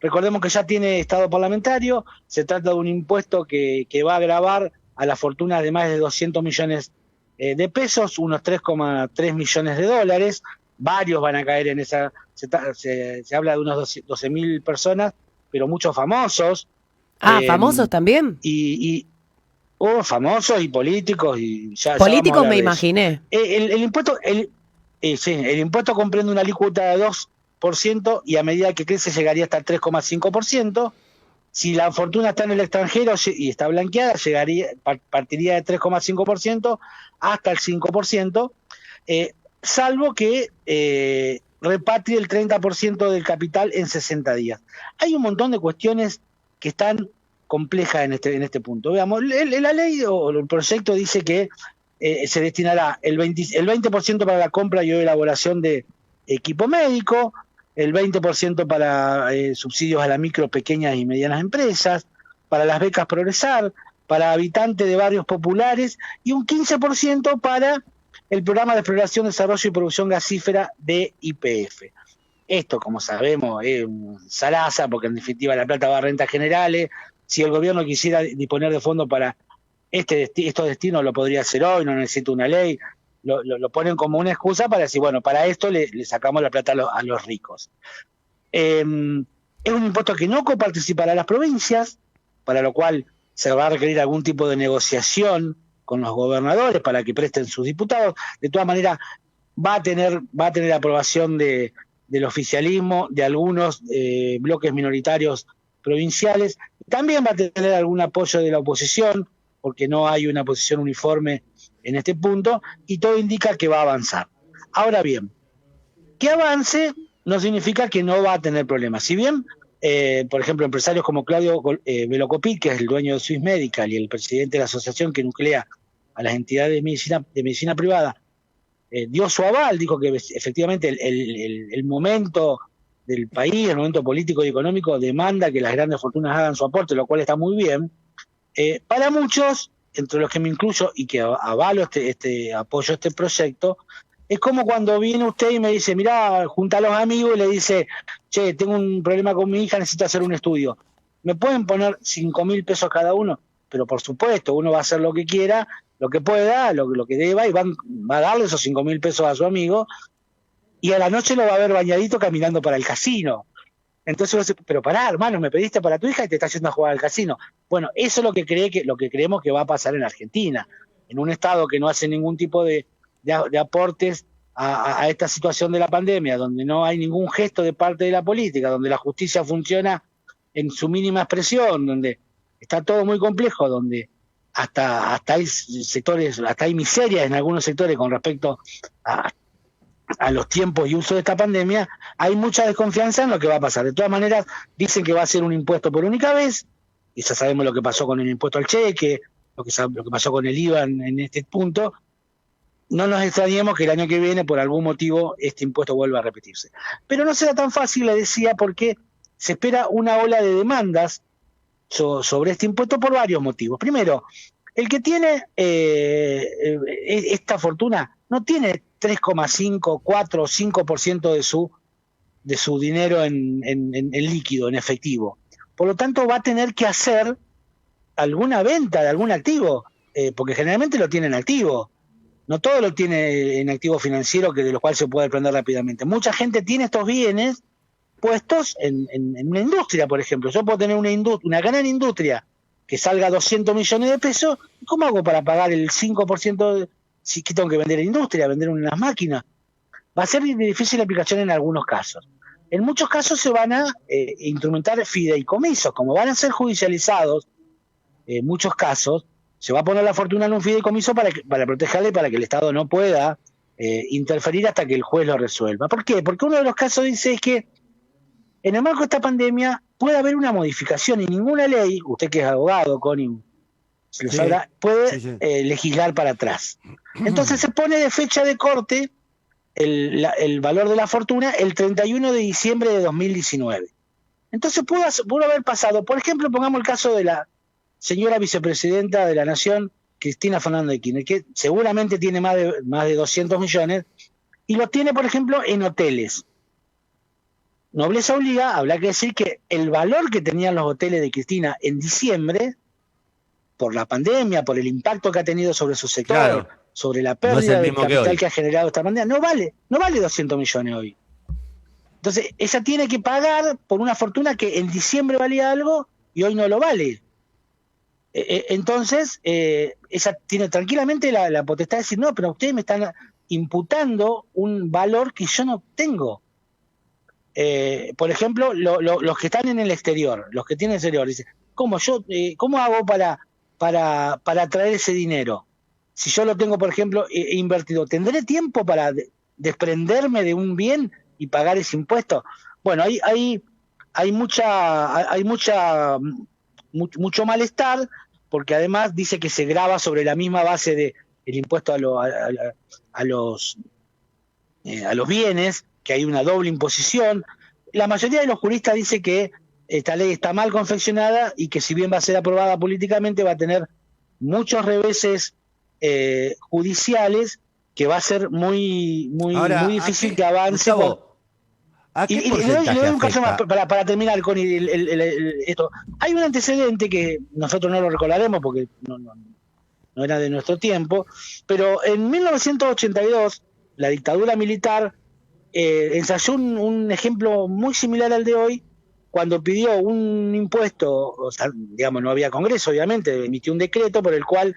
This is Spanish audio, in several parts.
Recordemos que ya tiene estado parlamentario, se trata de un impuesto que va a gravar a las fortunas de más de 200 millones de pesos, unos 3,3 millones de dólares, varios van a caer en esa, se habla de unos 12.000 personas, pero muchos famosos. ¿Famosos también? Famosos y políticos, y ya vamos a Políticos hablar me de eso. imaginé. El impuesto comprende una alícuota de 2% y a medida que crece llegaría hasta el 3,5%. Si la fortuna está en el extranjero y está blanqueada, partiría de 3,5% hasta el 5%, salvo que repatrie el 30% del capital en 60 días. Hay un montón de cuestiones que están complejas en este punto. Veamos, la ley o el proyecto dice que se destinará el 20% para la compra y elaboración de equipo médico, el 20% para subsidios a las micro, pequeñas y medianas empresas, para las becas Progresar, para habitantes de barrios populares y un 15% para el programa de exploración, desarrollo y producción gasífera de YPF. Esto, como sabemos, es un zaraza, porque en definitiva la plata va a rentas generales. Si el gobierno quisiera disponer de fondos para estos destinos, lo podría hacer hoy, no necesita una ley. Lo ponen como una excusa para decir, bueno, para esto le sacamos la plata a los ricos. Es un impuesto que no coparticipará a las provincias, para lo cual se va a requerir algún tipo de negociación con los gobernadores para que presten sus diputados. De todas maneras, va a tener aprobación del oficialismo, de algunos bloques minoritarios provinciales. También va a tener algún apoyo de la oposición, porque no hay una posición uniforme en este punto, y todo indica que va a avanzar. Ahora bien, que avance no significa que no va a tener problemas. Si bien, por ejemplo, empresarios como Claudio Velocopit, que es el dueño de Swiss Medical y el presidente de la asociación que nuclea a las entidades de medicina privada, dio su aval, dijo que efectivamente el momento del país, el momento político y económico demanda que las grandes fortunas hagan su aporte, lo cual está muy bien. Para muchos, entre los que me incluyo y que avalo apoyo este proyecto, es como cuando viene usted y me dice, mirá, junta a los amigos y le dice, che, tengo un problema con mi hija, necesito hacer un estudio. ¿Me pueden poner 5.000 pesos cada uno? Pero por supuesto, uno va a hacer lo que quiera, lo que pueda, lo que deba, y va a darle esos 5.000 pesos a su amigo, y a la noche lo va a ver bañadito caminando para el casino. Entonces uno dice, pero pará, hermano, me pediste para tu hija y te está yendo a jugar al casino. Bueno, eso es lo que creemos que va a pasar en Argentina, en un estado que no hace ningún tipo de aportes a esta situación de la pandemia, donde no hay ningún gesto de parte de la política, donde la justicia funciona en su mínima expresión, donde está todo muy complejo, donde hasta hay sectores, hasta hay miserias en algunos sectores con respecto a los tiempos y uso de esta pandemia, hay mucha desconfianza en lo que va a pasar. De todas maneras, dicen que va a ser un impuesto por única vez, y ya sabemos lo que pasó con el impuesto al cheque, lo que pasó con el IVA en este punto. No nos extrañemos que el año que viene, por algún motivo, este impuesto vuelva a repetirse. Pero no será tan fácil, le decía, porque se espera una ola de demandas sobre este impuesto por varios motivos. Primero, el que tiene esta fortuna no tiene 3,5, 4 o 5% de su dinero en líquido, en efectivo. Por lo tanto, va a tener que hacer alguna venta de algún activo, porque generalmente lo tiene en activo. No todo lo tiene en activo financiero, que de los cuales se puede aprender rápidamente. Mucha gente tiene estos bienes puestos en una industria, por ejemplo. Yo puedo tener una gran industria que salga 200 millones de pesos, ¿cómo hago para pagar el 5%? Si que tengo que vender la industria, vender unas máquinas. Va a ser de difícil aplicación en algunos casos. En muchos casos se van a instrumentar fideicomisos, como van a ser judicializados, en muchos casos, se va a poner la fortuna en un fideicomiso para protegerle, para que el Estado no pueda interferir hasta que el juez lo resuelva. ¿Por qué? Porque uno de los casos dice es que en el marco de esta pandemia puede haber una modificación y ninguna ley, usted que es abogado, Connie, se lo sabrá, puede legislar para atrás. Entonces se pone de fecha de corte el valor de la fortuna el 31 de diciembre de 2019. Entonces pudo haber pasado, por ejemplo, pongamos el caso de la señora vicepresidenta de la Nación, Cristina Fernández de Kirchner, que seguramente tiene más de 200 millones, y lo tiene, por ejemplo, en hoteles. nobleza obliga, habrá que decir que el valor que tenían los hoteles de Cristina en diciembre, por la pandemia, por el impacto que ha tenido sobre su sector, Claro, sobre la no es el pérdida de mismo que capital hoy. que ha generado esta pandemia, no vale 200 millones hoy. Entonces, ella tiene que pagar por una fortuna que en diciembre valía algo y hoy no lo vale. Entonces, ella tiene tranquilamente la potestad de decir, no, pero ustedes me están imputando un valor que yo no tengo. Por ejemplo, los que están en el exterior, los que tienen el exterior, dicen, ¿cómo hago para traer ese dinero? Si yo lo tengo, por ejemplo, invertido, ¿tendré tiempo para desprenderme de un bien y pagar ese impuesto? Bueno, mucho malestar, porque además dice que se grava sobre la misma base de el impuesto a los bienes, que hay una doble imposición. La mayoría de los juristas dice que esta ley está mal confeccionada y que si bien va a ser aprobada políticamente va a tener muchos reveses judiciales, que va a ser muy Ahora, difícil que avance. Gustavo, ¿a qué Le porcentaje doy un caso más afecta? para terminar con esto. Hay un antecedente que nosotros no lo recordaremos porque no era de nuestro tiempo, pero en 1982 la dictadura militar ensayó un ejemplo muy similar al de hoy, cuando pidió un impuesto, o sea, digamos, no había Congreso, obviamente, emitió un decreto por el cual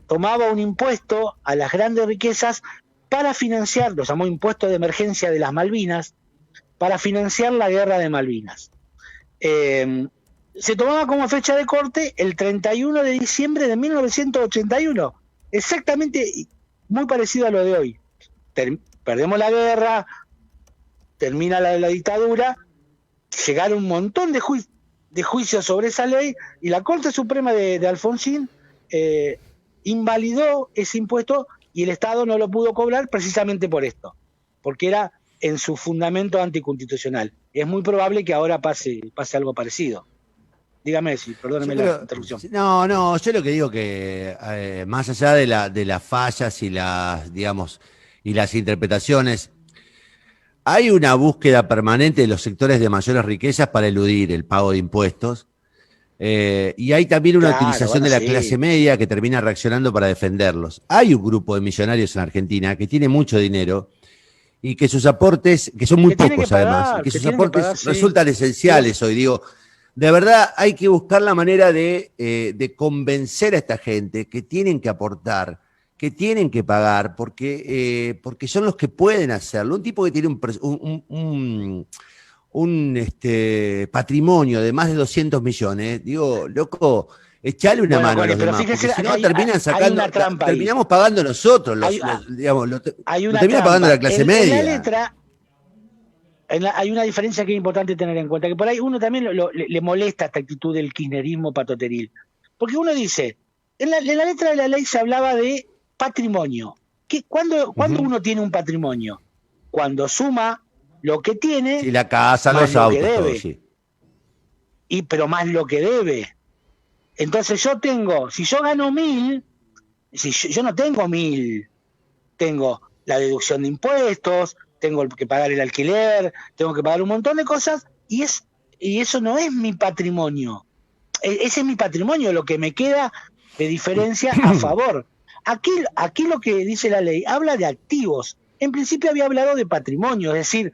tomaba un impuesto a las grandes riquezas para financiar, lo llamó impuesto de emergencia de las Malvinas, para financiar la guerra de Malvinas. Se tomaba como fecha de corte el 31 de diciembre de 1981, exactamente muy parecido a lo de hoy. Perdemos la guerra, termina la dictadura, llegaron un montón de juicios sobre esa ley y la Corte Suprema de Alfonsín invalidó ese impuesto y el Estado no lo pudo cobrar precisamente por esto, porque era en su fundamento anticonstitucional. Es muy probable que ahora pase algo parecido. Dígame, perdóneme la interrupción. No, yo lo que digo que más allá de las fallas y y las interpretaciones, hay una búsqueda permanente de los sectores de mayores riquezas para eludir el pago de impuestos. Y hay también una utilización de la clase media que termina reaccionando para defenderlos. Hay un grupo de millonarios en Argentina que tiene mucho dinero y que sus aportes, que son muy pocos además, y que sus aportes resultan esenciales hoy. Digo, de verdad hay que buscar la manera de convencer a esta gente que tienen que aportar, que tienen que pagar, porque son los que pueden hacerlo. Un tipo que tiene un patrimonio de más de 200 millones, digo, loco, echale una mano a los demás, porque si no terminan sacando, terminamos pagando nosotros, lo termina pagando la clase media. En la letra hay una diferencia que es importante tener en cuenta, que por ahí uno también le molesta esta actitud del kirchnerismo patoteril, porque uno dice, en la letra de la ley se hablaba de patrimonio. ¿Cuándo uno tiene un patrimonio? Cuando suma lo que tiene, sí, la casa, los autos, todo, sí. Pero más lo que debe. Entonces si yo gano 1.000, yo no tengo 1.000, tengo la deducción de impuestos, tengo que pagar el alquiler, tengo que pagar un montón de cosas, y eso no es mi patrimonio. Ese es mi patrimonio, lo que me queda de diferencia a favor. Aquí lo que dice la ley habla de activos. En principio había hablado de patrimonio, es decir,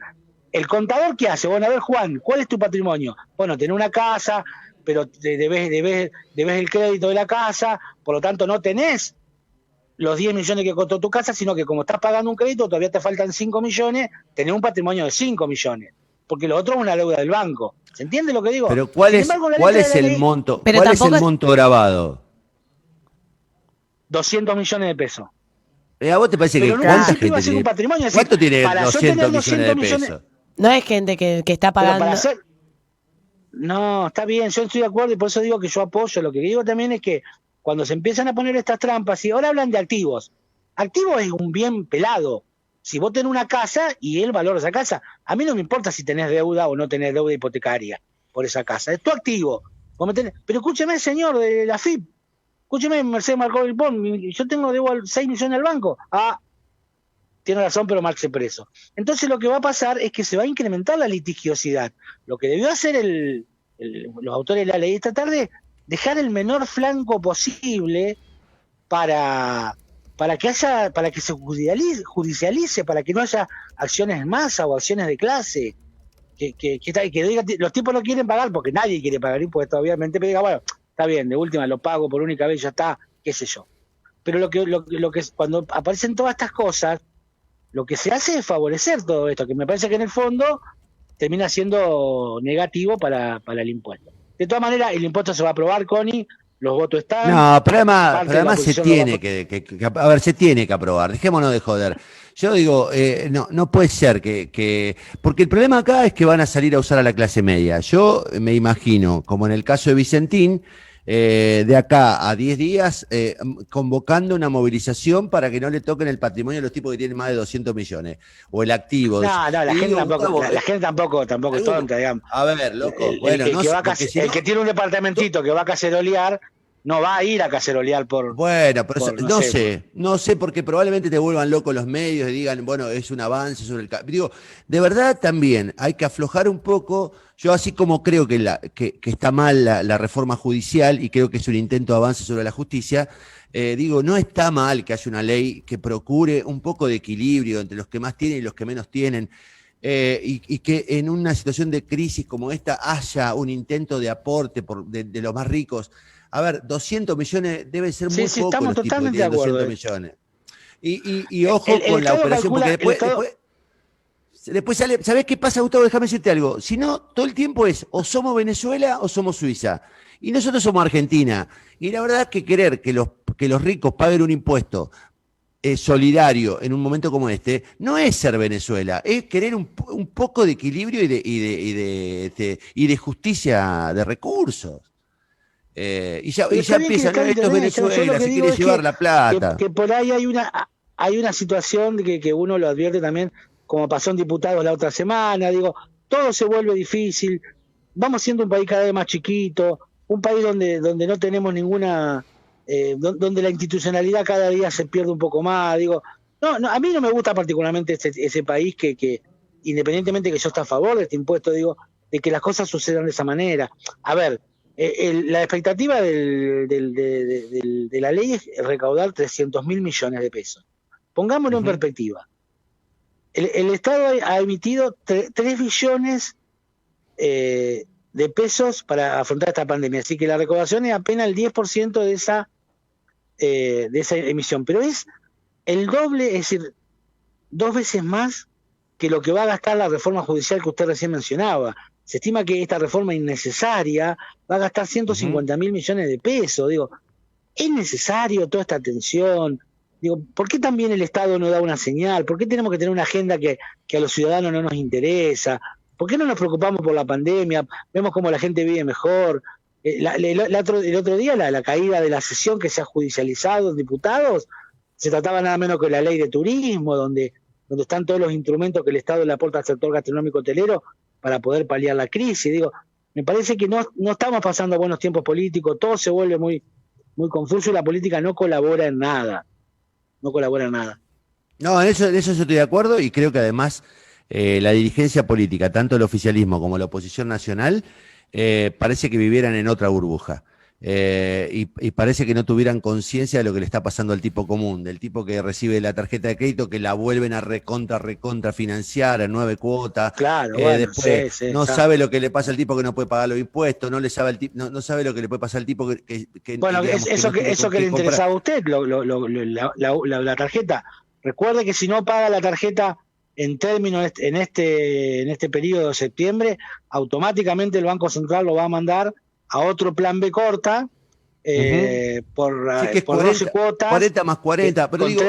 el contador, ¿qué hace? Bueno, a ver, Juan, ¿cuál es tu patrimonio? Bueno, tenés una casa, pero debes el crédito de la casa, por lo tanto no tenés los 10 millones que costó tu casa, sino que como estás pagando un crédito, todavía te faltan 5 millones, tenés un patrimonio de 5 millones, porque lo otro es una deuda del banco. ¿Se entiende lo que digo? Pero ¿cuál es el monto? ¿Cuál es el monto grabado? 200 millones de pesos. ¿A vos te parece que cuánta gente tiene? ¿Cuánto tiene 200 millones de pesos? No es gente que está pagando. No, está bien, yo estoy de acuerdo y por eso digo que yo apoyo. Lo que digo también es que cuando se empiezan a poner estas trampas, y ahora hablan de activos, activos es un bien pelado. Si vos tenés una casa y el valor de esa casa, a mí no me importa si tenés deuda o no tenés deuda hipotecaria por esa casa, es tu activo. Pero escúcheme, señor de la FIP, escúcheme, Mercedes Marcó del Pon, yo tengo deuda 6 millones al banco. tiene razón, pero Marx preso. Entonces lo que va a pasar es que se va a incrementar la litigiosidad. Lo que debió hacer los autores de la ley esta tarde, dejar el menor flanco posible para que se judicialice, para que no haya acciones en masa o acciones de clase, que diga, los tipos no quieren pagar porque nadie quiere pagar impuestos, obviamente, pero diga, bueno, está bien, de última lo pago por única vez, ya está, qué sé yo. Pero lo que cuando aparecen todas estas cosas, lo que se hace es favorecer todo esto, que me parece que en el fondo termina siendo negativo para el impuesto. De todas maneras, el impuesto se va a aprobar, Connie, los votos están. No, pero además se tiene se tiene que aprobar, dejémonos de joder. Yo digo, no puede ser porque el problema acá es que van a salir a usar a la clase media. Yo me imagino, como en el caso de Vicentín, de acá a 10 días, convocando una movilización para que no le toquen el patrimonio a los tipos que tienen más de 200 millones, o el activo. No, la gente tampoco es tonta, digamos. A ver, loco, el que tiene un departamentito que va a cacerolear, no va a ir a cacerolear por... Bueno, pero no sé, porque probablemente te vuelvan locos los medios y digan, bueno, es un avance sobre el... Digo, de verdad también hay que aflojar un poco. Yo así como creo que está mal la reforma judicial y creo que es un intento de avance sobre la justicia, digo, no está mal que haya una ley que procure un poco de equilibrio entre los que más tienen y los que menos tienen, y que en una situación de crisis como esta haya un intento de aporte de los más ricos. A ver, 200 millones debe ser muy poco. Estamos los totalmente de acuerdo. 200 millones. Y ojo con la operación, porque después sale. ¿Sabés qué pasa, Gustavo? Déjame decirte algo. Si no, todo el tiempo es o somos Venezuela o somos Suiza. Y nosotros somos Argentina. Y la verdad es que querer que los ricos paguen un impuesto solidario en un momento como este no es ser Venezuela, es querer un poco de equilibrio y de justicia de recursos. Y ya empiezan, esto es Venezuela, se quiere llevar la plata. Que por ahí hay una situación de que uno lo advierte también, como pasó en diputados la otra semana, digo, todo se vuelve difícil, vamos siendo un país cada vez más chiquito, un país donde no tenemos ninguna, donde la institucionalidad cada día se pierde un poco más, digo, no, a mí no me gusta particularmente ese país que independientemente que yo esté a favor de este impuesto, digo, de que las cosas sucedan de esa manera. A ver, la expectativa de la ley es recaudar 300.000 millones de pesos. Pongámoslo en perspectiva. El Estado ha emitido 3 billones de pesos para afrontar esta pandemia, así que la recaudación es apenas el 10% de esa emisión, pero es el doble, es decir, 2 veces más que lo que va a gastar la reforma judicial que usted recién mencionaba. Se estima que esta reforma innecesaria va a gastar 150.000 millones de pesos. Digo, ¿es necesario toda esta atención? Digo, ¿por qué también el Estado no da una señal? ¿Por qué tenemos que tener una agenda que a los ciudadanos no nos interesa? ¿Por qué no nos preocupamos por la pandemia? Vemos cómo la gente vive mejor. El otro día, la caída de la sesión que se ha judicializado en diputados, se trataba nada menos que la ley de turismo, donde están todos los instrumentos que el Estado le aporta al sector gastronómico hotelero para poder paliar la crisis. Digo, me parece que no estamos pasando buenos tiempos políticos, todo se vuelve muy, muy confuso y la política no colabora en nada. No, en eso yo estoy de acuerdo y creo que además la dirigencia política, tanto el oficialismo como la oposición nacional, parece que vivieran en otra burbuja. Y parece que no tuvieran conciencia de lo que le está pasando al tipo común, del tipo que recibe la tarjeta de crédito, que la vuelven a recontra financiar a 9 cuotas. Claro, después sabe lo que le pasa al tipo que no puede pagar los impuestos, no sabe lo que le puede pasar al tipo que bueno, digamos, eso que le interesaba a usted, la tarjeta. Recuerde que si no paga la tarjeta en términos en este periodo de septiembre, automáticamente el Banco Central lo va a mandar a otro plan B corta por 12 cuotas. 40 más 40, pero digo,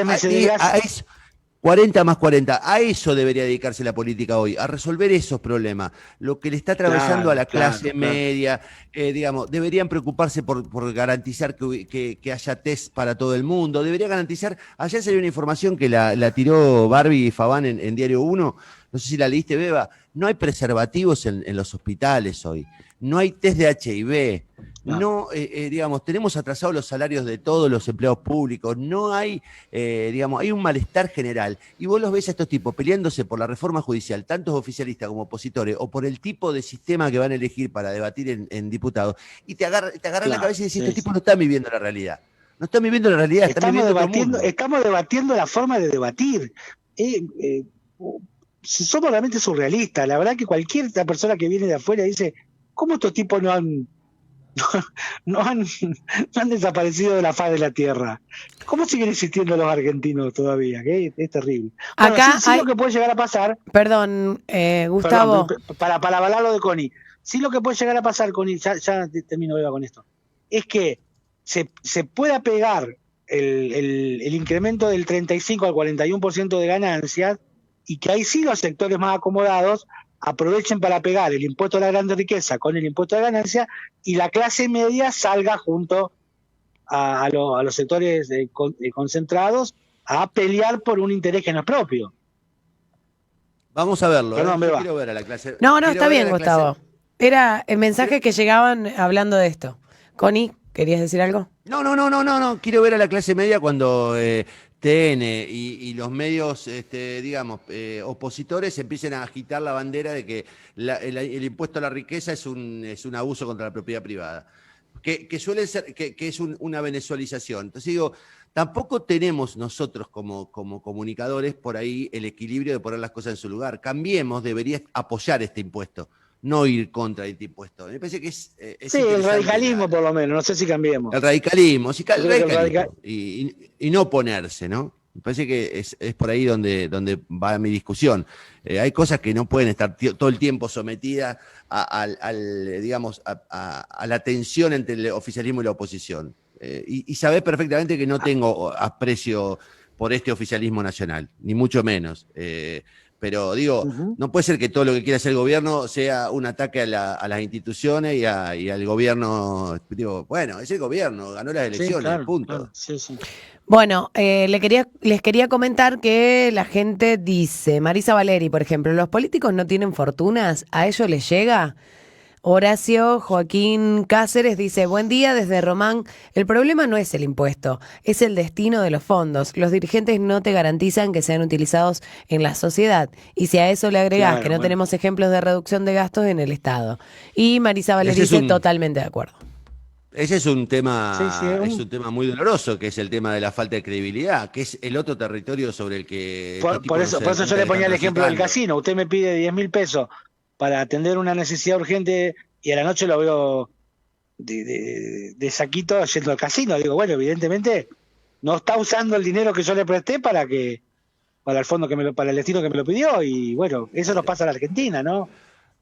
40 más 40, a eso debería dedicarse la política hoy, a resolver esos problemas, lo que le está atravesando a la clase media, digamos, deberían preocuparse por garantizar que haya test para todo el mundo, debería garantizar, ayer salió una información que la tiró Barbie Faván en Diario 1, no sé si la leíste, Beba, no hay preservativos en los hospitales hoy. No hay test de HIV, No. no, digamos, tenemos atrasados los salarios de todos los empleados públicos, no hay, digamos, hay un malestar general. Y vos los ves a estos tipos peleándose por la reforma judicial, tantos oficialistas como opositores, o por el tipo de sistema que van a elegir para debatir en diputados, y te agarran la Claro, cabeza y decís, sí, estos sí. tipos no están viviendo la realidad. No están viviendo la realidad, están viviendo otro mundo. Estamos debatiendo la forma de debatir. Eh, eh, Somos realmente surrealistas. La verdad que cualquier persona que viene de afuera dice, ¿cómo estos tipos no han, no han desaparecido de la faz de la tierra? ¿Cómo siguen existiendo los argentinos todavía? Que es terrible. Bueno, Acá sí hay, lo que puede llegar a pasar, perdón, perdón, Gustavo, para avalar lo de Connie, sí lo que puede llegar a pasar, Connie, ya termino Eva con esto, es que se pueda pegar el incremento del 35 al 41% de ganancias y que ahí sí los sectores más acomodados aprovechen para pegar el impuesto a la grande riqueza con el impuesto de ganancia y la clase media salga junto a los sectores concentrados a pelear por un interés que no es propio. Vamos a verlo, ¿eh? Perdón, Yo Beba. quiero ver a la clase. no, Quiero está ver a bien, la clase. Gustavo. Era el mensaje que llegaban hablando de esto. Connie, ¿querías decir algo? No. Quiero ver a la clase media cuando TN y los medios, digamos, opositores empiecen a agitar la bandera de que el impuesto a la riqueza es un abuso contra la propiedad privada. Que suele ser, que es una venezualización. Entonces digo, tampoco tenemos nosotros como comunicadores por ahí el equilibrio de poner las cosas en su lugar. Cambiemos, debería apoyar este impuesto, no ir contra este impuesto. Me parece que es Sí, el interesante radicalismo por lo menos, no sé si cambiemos. el radicalismo, sí, Yo el creo que el radicalismo. Y no oponerse, ¿no? Me parece que es por ahí donde va mi discusión. Hay cosas que no pueden estar todo el tiempo sometidas digamos, a la tensión entre el oficialismo y la oposición. Y sabés perfectamente que no tengo aprecio por este oficialismo nacional, ni mucho menos. Pero digo, no puede ser que todo lo que quiera hacer el gobierno sea un ataque a las instituciones y al gobierno. Digo, bueno, es el gobierno, ganó las elecciones, Sí, claro, punto. claro, sí. Bueno, les quería comentar que la gente dice, Marisa Valeri, por ejemplo, ¿los políticos no tienen fortunas? ¿A ellos les llega? Horacio Joaquín Cáceres dice, buen día desde Román. El problema no es el impuesto, es el destino de los fondos. Los dirigentes no te garantizan que sean utilizados en la sociedad. Y si a eso le agregás Claro, que no bueno. tenemos ejemplos de reducción de gastos en el Estado. Y Marisa Valeri Ese es dice, totalmente de acuerdo. Ese es un tema, Sí, es un tema muy doloroso, que es el tema de la falta de credibilidad, que es el otro territorio sobre el que estos tipos no se por dan eso yo cuenta le que ponía están el ejemplo del transitando. casino. Usted me pide 10.000 pesos para atender una necesidad urgente y a la noche lo veo de saquito yendo al casino. Digo, bueno, evidentemente no está usando el dinero que yo le presté para el fondo para el destino que me lo pidió. Y bueno, eso nos pasa en la Argentina, ¿no?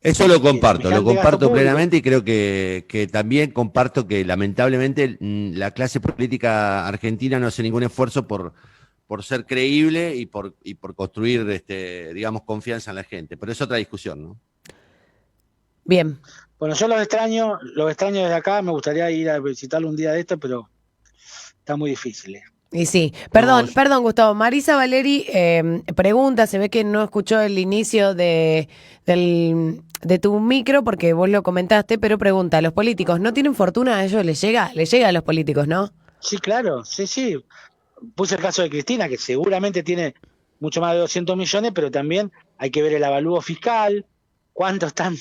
Eso lo Semejante gasto comparto público. plenamente y creo que también comparto que lamentablemente la clase política argentina no hace ningún esfuerzo por ser creíble y por construir, digamos, confianza en la gente. Pero es otra discusión, ¿no? Bien. Bueno, yo los extraño desde acá. Me gustaría ir a visitarlo un día de esto, pero está muy difícil. Y sí, No, perdón, Gustavo. Marisa Valeri pregunta, se ve que no escuchó el inicio de tu micro porque vos lo comentaste, pero pregunta, ¿los políticos no tienen fortuna? ¿A ellos les llega? Les llega a los políticos, ¿no? Sí, claro, sí. Puse el caso de Cristina, que seguramente tiene mucho más de 200 millones, pero también hay que ver el avalúo fiscal, cuántos están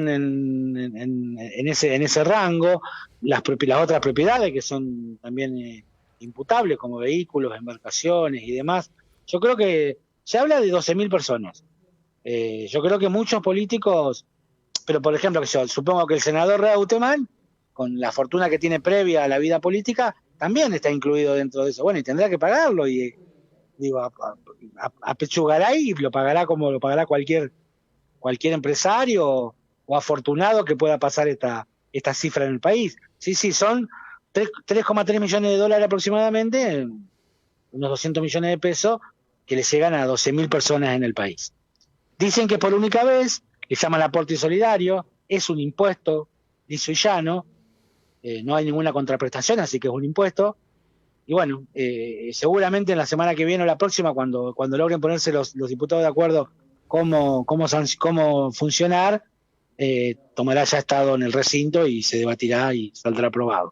en ese rango, las otras propiedades que son también imputables, como vehículos, embarcaciones y demás. Yo creo que se habla de 12.000 personas. Yo creo que muchos políticos, pero por ejemplo, que yo supongo que el senador Reutemann, con la fortuna que tiene previa a la vida política, también está incluido dentro de eso. Bueno, y tendrá que pagarlo, y digo, apechugará y lo pagará como lo pagará cualquier empresario o afortunado que pueda pasar esta cifra en el país. Sí, son 3,3 millones de dólares aproximadamente, unos 200 millones de pesos, que le llegan a 12.000 personas en el país. Dicen que por única vez, le llaman aporte solidario, es un impuesto, liso y llano, no hay ninguna contraprestación, así que es un impuesto. Y bueno, seguramente en la semana que viene o la próxima, cuando logren ponerse los diputados de acuerdo cómo funcionar, tomará ya estado en el recinto y se debatirá y saldrá aprobado.